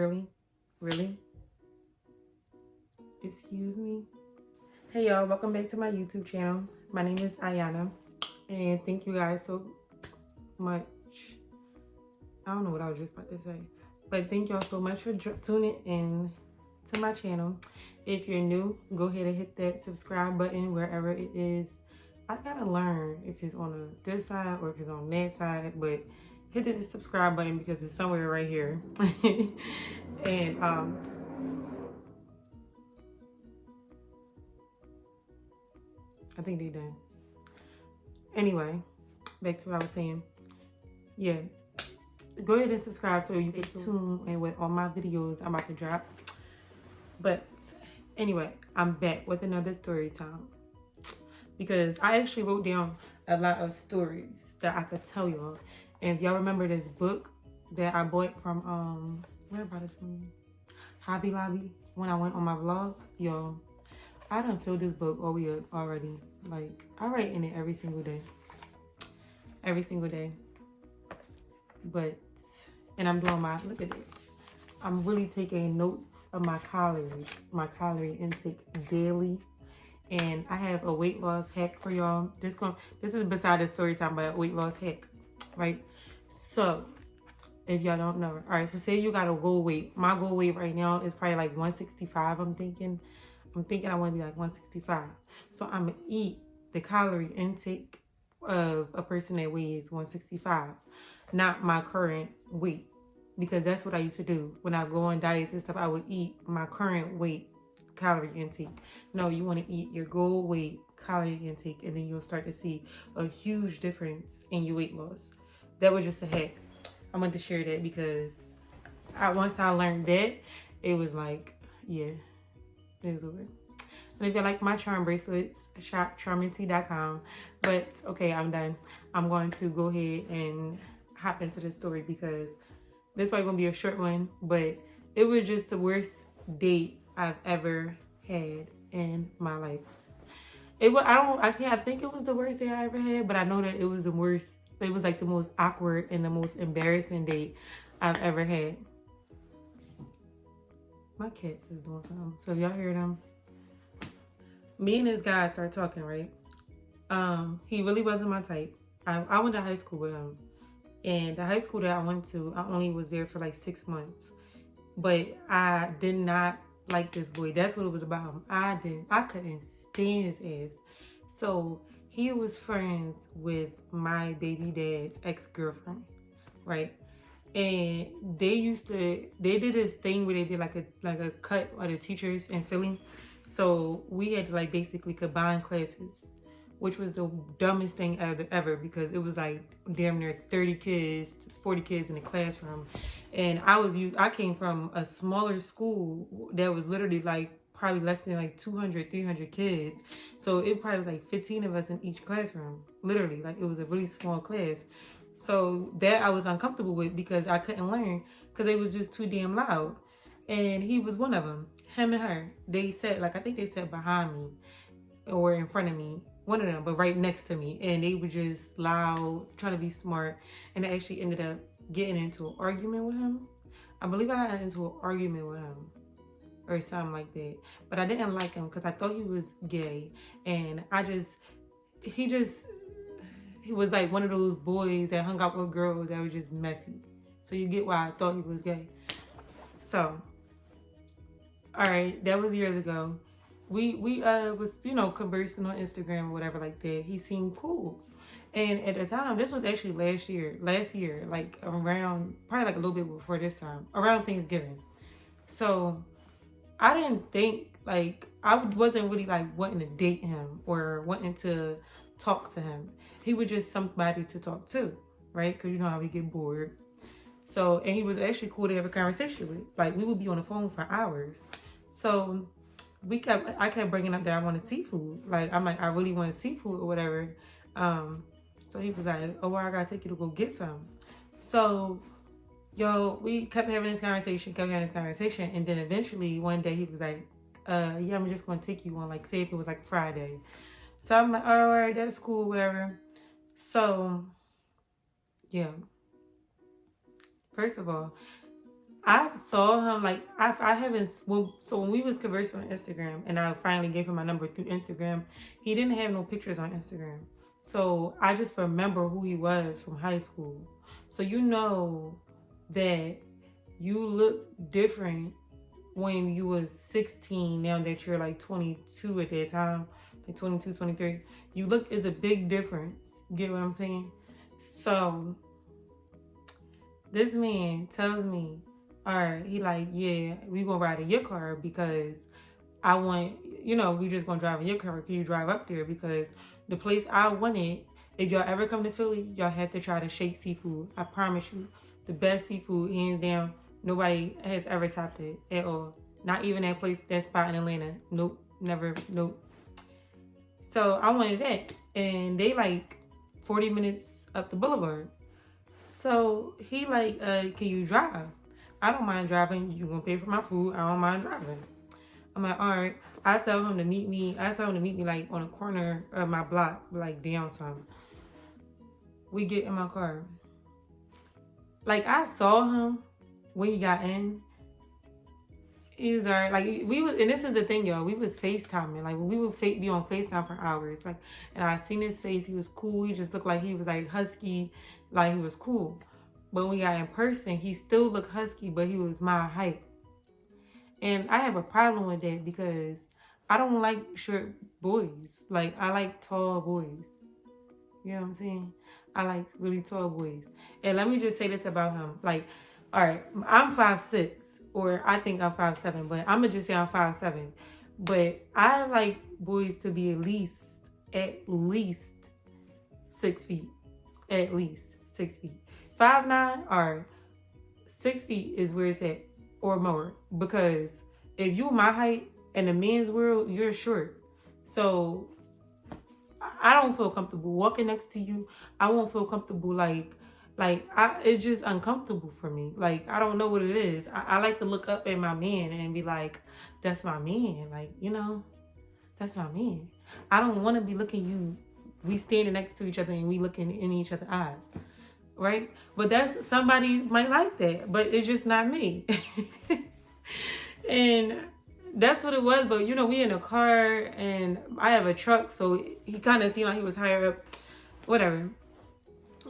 Really? Really? Excuse me? Hey y'all, welcome back to my YouTube channel. My name is Ayana, and thank you guys so much. I don't know what I was just about to say, but thank y'all so much for tuning in to my channel. If you're new, go ahead and hit that subscribe button wherever it is. I gotta learn if it's on this side or if it's on that side, but hit the subscribe button because it's somewhere right here. And I think they done. Anyway, back to what I was saying. Yeah, go ahead and subscribe so you get tuned in with all my videos I'm about to drop. But anyway, I'm back with another story time because I actually wrote down a lot of stories that I could tell y'all. And if y'all remember this book that I bought from where about it from? Hobby Lobby when I went on my vlog, y'all, I done filled this book all the way up already. Like, I write in it every single day. Every single day. But, and I'm doing my, look at it. I'm really taking notes of my calorie intake daily. And I have a weight loss hack for y'all. This is beside the story time, but a weight loss hack, right? So, if y'all don't know, all right, so say you got a goal weight. My goal weight right now is probably like 165, I'm thinking I want to be like 165. So I'm going to eat the calorie intake of a person that weighs 165, not my current weight. Because that's what I used to do. When I go on diets and stuff, I would eat my current weight calorie intake. No, you want to eat your goal weight calorie intake, and then you'll start to see a huge difference in your weight loss. That was just a hack. I wanted to share that because once I learned that, it was like, yeah. It was over. And if you like my charm bracelets, shop charminty.com. But okay, I'm done. I'm going to go ahead and hop into this story because this is probably gonna be a short one, but it was just the worst date I've ever had in my life. I can't think it was the worst date I ever had, but I know that it was the worst. It was like the most awkward and the most embarrassing date I've ever had. My cats is doing something. So if y'all hear them. Me and this guy started talking, right? He really wasn't my type. I went to high school with him. And the high school that I went to, I only was there for like 6 months. But I did not like this boy. That's what it was about. I couldn't stand his ass. So he was friends with my baby dad's ex-girlfriend, right? And they did this thing where they did like a cut of the teachers in Philly. So we had to like basically combine classes, which was the dumbest thing ever because it was like damn near 30 kids, 40 kids in the classroom. And I came from a smaller school that was literally like probably less than like 200, 300 kids. So it probably was like 15 of us in each classroom, literally. Like it was a really small class. So that I was uncomfortable with because I couldn't learn because they was just too damn loud. And he was one of them. Him and her. They sat, like, I think they sat behind me or in front of me. One of them, but right next to me. And they were just loud, trying to be smart. And I actually ended up getting into an argument with him. I believe I got into an argument with him or something like that. But I didn't like him because I thought he was gay. And he was like one of those boys that hung out with girls that were just messy. So you get why I thought he was gay. So, all right, that was years ago. We was, conversing on Instagram or whatever like that. He seemed cool. And at the time, this was actually last year, like around, probably like a little bit before this time, around Thanksgiving. So I didn't think, like, I wasn't really like wanting to date him or wanting to talk to him. He was just somebody to talk to, right? Because you know how we get bored. So, and he was actually cool to have a conversation with. Like, we would be on the phone for hours. So I kept bringing up that I wanted seafood. Like, I'm like, I really wanted seafood or whatever. So he was like, oh, well, I gotta take you to go get some. So, we kept having this conversation, and then eventually one day he was like, yeah, I'm just gonna take you on, like, say if it was like Friday. So I'm like, all right, that's cool, whatever. So, yeah. First of all, I saw him like I haven't when we was conversing on Instagram and I finally gave him my number through Instagram, he didn't have no pictures on Instagram. So I just remember who he was from high school. So you know that you look different when you was 16 now that you're like 22 at that time, like 22, 23. You look is a big difference. Get what I'm saying? So this man tells me, all right, he like, yeah, we gonna ride in your car because I want, we just gonna drive in your car. Can you drive up there? Because the place I wanted, if y'all ever come to Philly, y'all have to try the Shake Seafood. I promise you, the best seafood, hands down. Nobody has ever topped it at all. Not even that spot in Atlanta. Nope, never, nope. So I wanted that. And they like 40 minutes up the boulevard. So he like, can you drive? I don't mind driving. You gonna pay for my food. I don't mind driving. I'm like, all right. I tell him to meet me like on a corner of my block, like down some. We get in my car. Like I saw him when he got in. He was alright. Like and this is the thing, y'all. We was FaceTiming. Like we would be on FaceTime for hours. Like, and I seen his face. He was cool. He just looked like he was like husky. Like he was cool. But when we got in person, he still looked husky, but he was my height. And I have a problem with that because I don't like short boys. Like, I like tall boys. You know what I'm saying? I like really tall boys. And let me just say this about him. Like, all right, I'm 5'6", or I think I'm 5'7", but I'm going to just say I'm 5'7". But I like boys to be at least 6 feet. At least 6 feet. 5'9", or 6 feet is where it's at, or more. Because if you my height in the men's world, you're short. So I don't feel comfortable walking next to you. I won't feel comfortable it's just uncomfortable for me. Like, I don't know what it is. I like to look up at my man and be like, that's my man. Like, that's my man. I don't want to be looking we standing next to each other and we looking in each other's eyes. Right? But somebody might like that, but it's just not me. And that's what it was. But we in a car and I have a truck, so he kind of seemed like he was higher up, whatever.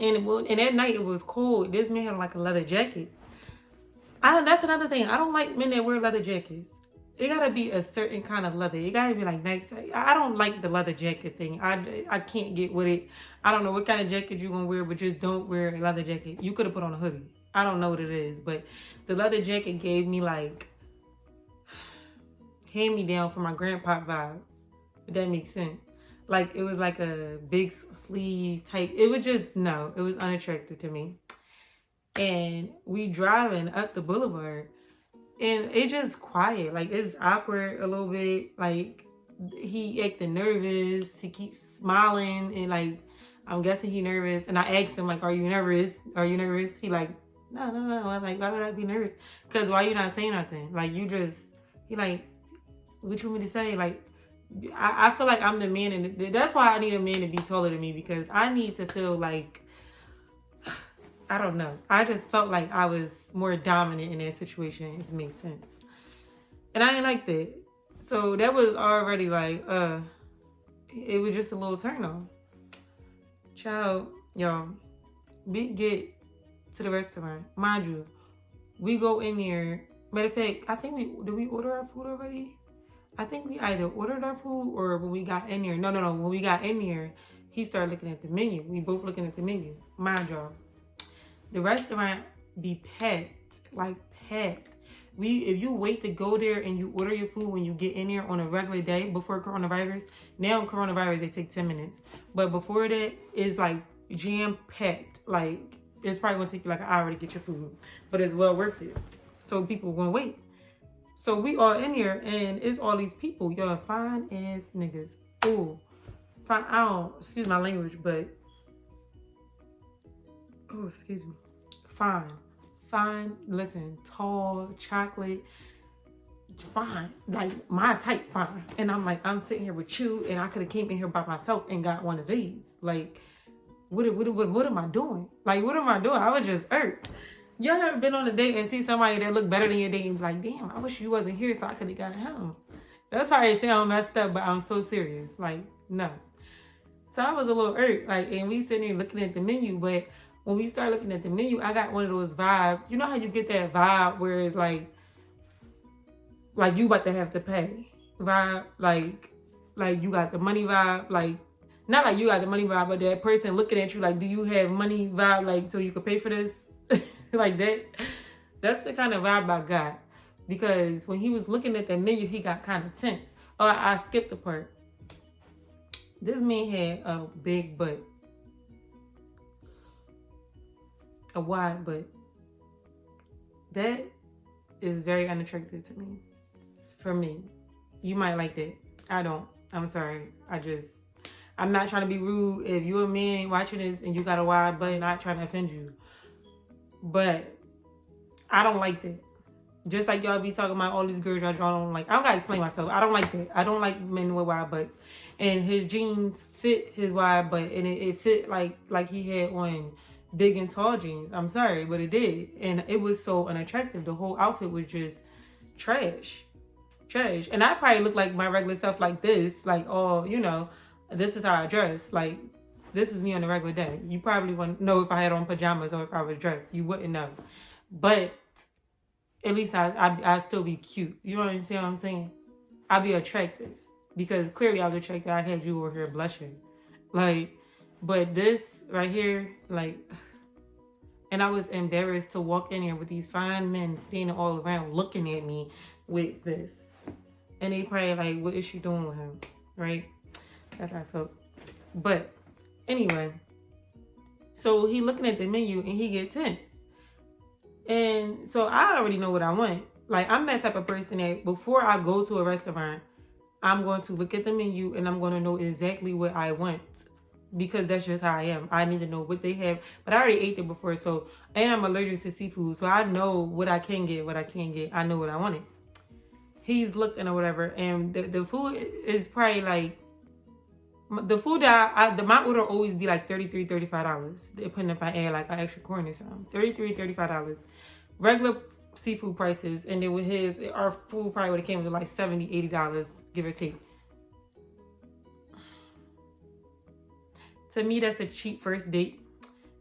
And that night it was cold. This man had like a leather jacket. That's another thing. I don't like men that wear leather jackets. It gotta be a certain kind of leather. It gotta be like nice. I don't like the leather jacket thing. I can't get with it. I don't know what kind of jacket you're gonna wear, but just don't wear a leather jacket. You could have put on a hoodie. I don't know what it is, but the leather jacket gave me like hand me down for my grandpa vibes. If that makes sense. Like it was like a big sleeve type. It was just it was unattractive to me. And we driving up the boulevard. And it's just quiet. Like, it's awkward a little bit. Like, he acting nervous. He keeps smiling. And, like, I'm guessing he nervous. And I asked him, like, are you nervous? Are you nervous? He like, no. I'm like, why would I be nervous? Because why you not saying nothing? Like, he like, what you want me to say? Like, I feel like I'm the man. And that's why I need a man to be taller than me. Because I need to feel like, I don't know. I just felt like I was more dominant in that situation, if it makes sense. And I didn't like that. So that was already like, it was just a little turn on. Child, y'all, we get to the restaurant. Mind you, we go in there. Matter of fact, I think did we order our food already? I think we either ordered our food or when we got in there. No. When we got in there, he started looking at the menu. We both looking at the menu. Mind y'all. The restaurant be packed, like packed. If you wait to go there and you order your food when you get in there on a regular day before coronavirus, now coronavirus, they take 10 minutes. But before that, it's like jam-packed. Like, it's probably going to take you like an hour to get your food. But it's well worth it. So people going to wait. So we all in here and it's all these people. Y'all fine ass niggas. Ooh. Fine. I don't, excuse my language, but oh, excuse me. Fine. Listen, tall, chocolate, fine. Like my type, fine. And I'm like, I'm sitting here with you, and I could have came in here by myself and got one of these. Like, what am I doing? Like, what am I doing? I was just irked. Y'all ever been on a date and see somebody that look better than your date and be like, damn, I wish you wasn't here so I could have got him. That's probably sound messed up, but I'm so serious. Like, no. So I was a little irked. Like, and we sitting there looking at the menu, but when we start looking at the menu, I got one of those vibes. You know how you get that vibe where it's like you about to have to pay vibe? Like you got the money vibe, like, not like you got the money vibe, but that person looking at you like, do you have money vibe, like, so you could pay for this? Like that. That's the kind of vibe I got. Because when he was looking at the menu, he got kind of tense. Oh, I skipped the part. This man had a big butt. A wide butt. That is very unattractive to me. For me. You might like that. I don't. I'm sorry. I'm not trying to be rude. If you're a man watching this and you got a wide butt, I'm not trying to offend you. But I don't like that. Just like y'all be talking about all these girls y'all don't like. I don't gotta explain myself. I don't like that. I don't like men with wide butts. And his jeans fit his wide butt. And it fit like he had on big and tall jeans. I'm sorry, but it did. And it was so unattractive. The whole outfit was just trash. Trash. And I probably look like my regular self like this. Like, oh, you know, this is how I dress. Like, this is me on a regular day. You probably wouldn't know if I had on pajamas or if I was dressed. You wouldn't know. But at least I still be cute. You know what I'm saying? I'd be attractive. Because clearly I was attracted. I had you over here blushing. Like, but this right here, like, and I was embarrassed to walk in here with these fine men standing all around looking at me with this. And they probably like, what is she doing with him? Right? That's how I felt. But anyway, so he looking at the menu and he get tense. And so I already know what I want. Like, I'm that type of person that before I go to a restaurant, I'm going to look at the menu and I'm going to know exactly what I want. Because that's just how I am. I need to know what they have. But I already ate there before, so, and I'm allergic to seafood. So I know what I can get, what I can't get. I know what I wanted. He's looking or whatever. And the food is probably like, the food that my order always be like $33, $35. Depending if I add like an extra corn or something. $33, $35. Regular seafood prices. And then with our food probably would have came to like $70, $80, give or take. To me, that's a cheap first date.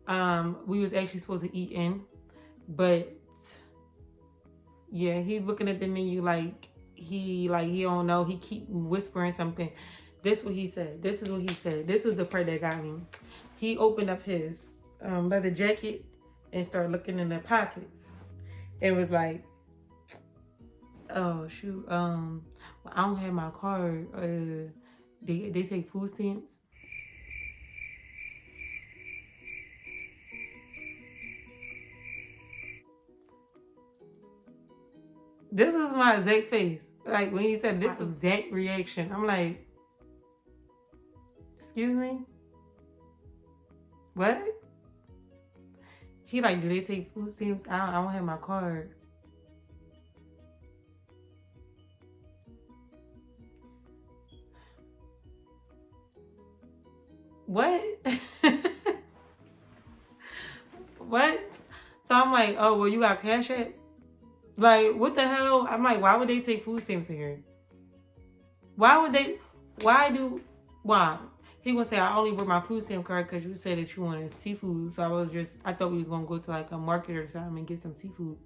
We was actually supposed to eat in. But yeah, he's looking at the menu like he don't know. He keep whispering something. This what he said. This is what he said. This was the part that got me. He opened up his leather jacket and started looking in the pockets. It was like, oh shoot, well, I don't have my card. They take food stamps. This was my exact face. Like when he said this exact reaction, I'm like, excuse me? What? He like, do they take food stamps? I don't have my card. What? What? So I'm like, oh, well, you got Cash App? Like, what the hell? I'm like, why would they take food stamps in here? Why? He gonna say, I only brought my food stamp card because you said that you wanted seafood. So I thought we was gonna go to like a market or something and get some seafood.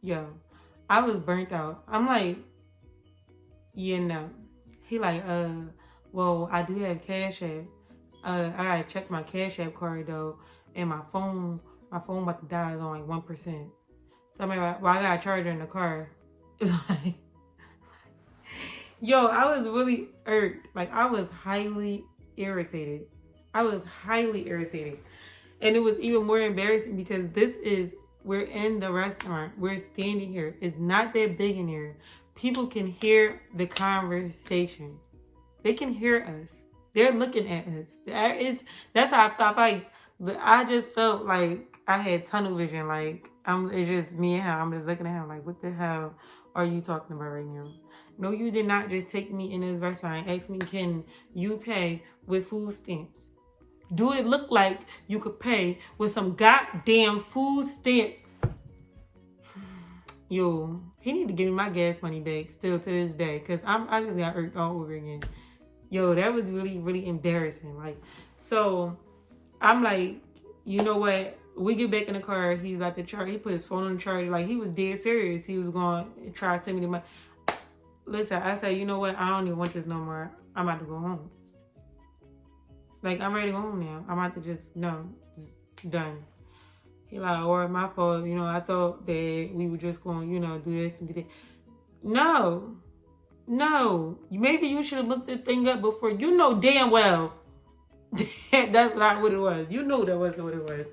Yo, I was burnt out. I'm like, yeah, no. He like, well, I do have Cash App. I gotta check my Cash App card though, and my phone about to die is on like 1%. So I'm like, well, I got a charger in the car. Like, yo, I was really irked. Like, I was highly irritated. And it was even more embarrassing because we're in the restaurant. We're standing here. It's not that big in here. People can hear the conversation. They can hear us. They're looking at us. That's how I felt. Like, I just felt like I had tunnel vision. Like, it's just me and him. I'm just looking at him like, what the hell are you talking about right now? No, you did not just take me in this restaurant and ask me, can you pay with food stamps? Do it look like you could pay with some goddamn food stamps? Yo, he need to give me my gas money back still to this day, because I just got irked all over again. Yo, that was really, really embarrassing. Like, so I'm like, you know what? We get back in the car. He's like the charge. He put his phone on the charger. Like, he was dead serious. He was going to try to send me the money. Listen, I said, you know what? I don't even want this no more. I'm about to go home. Like, I'm ready to go home now. I'm about to just done. He like, or my fault. You know, I thought that we were just going, you know, do this and do that. No. Maybe you should have looked the thing up before. You know damn well that's not what it was. You knew that wasn't what it was.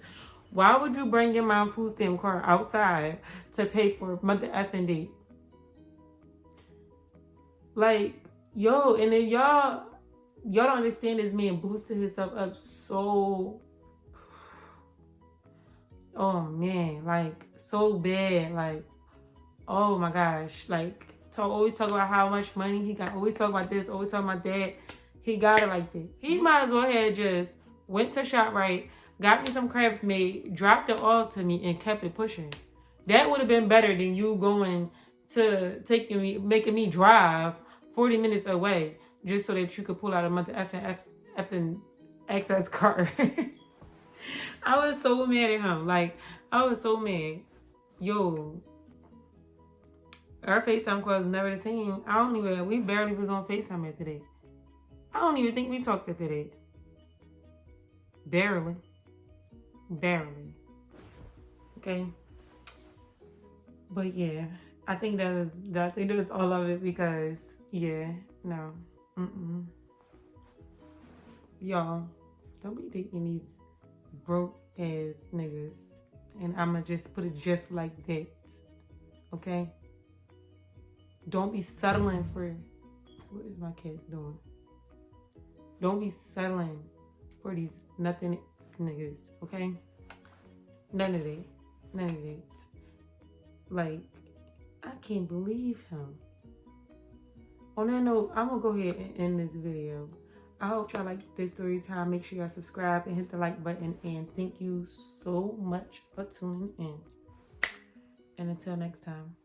Why would you bring your mom food stamp card outside to pay for month effing date? Like, yo, and then y'all don't understand this man boosted himself up so, oh man, like so bad. Like, oh my gosh, like always talk about how much money he got. Always talk about this. Always talk about that. He got it like that. He might as well have just went to ShopRite, got me some crabs made, dropped it off to me, and kept it pushing. That would have been better than you going to making me drive 40 minutes away just so that you could pull out a month of effing access card. I was so mad at him. Like, I was so mad. Yo, our FaceTime calls was never the same. We barely was on FaceTime after that. I don't even think we talked after that. Barely. Okay. But yeah, I think that was all of it because no. Y'all, don't be dating these broke ass niggas. And I'ma just put it just like that. Okay? Don't be settling for, what is my kids doing? Don't be settling for these nothing niggas, okay? None of that. Like, I can't believe him. On that note, I'm gonna go ahead and end this video. I hope y'all like this story time. Make sure y'all subscribe and hit the like button. And thank you so much for tuning in. And until next time.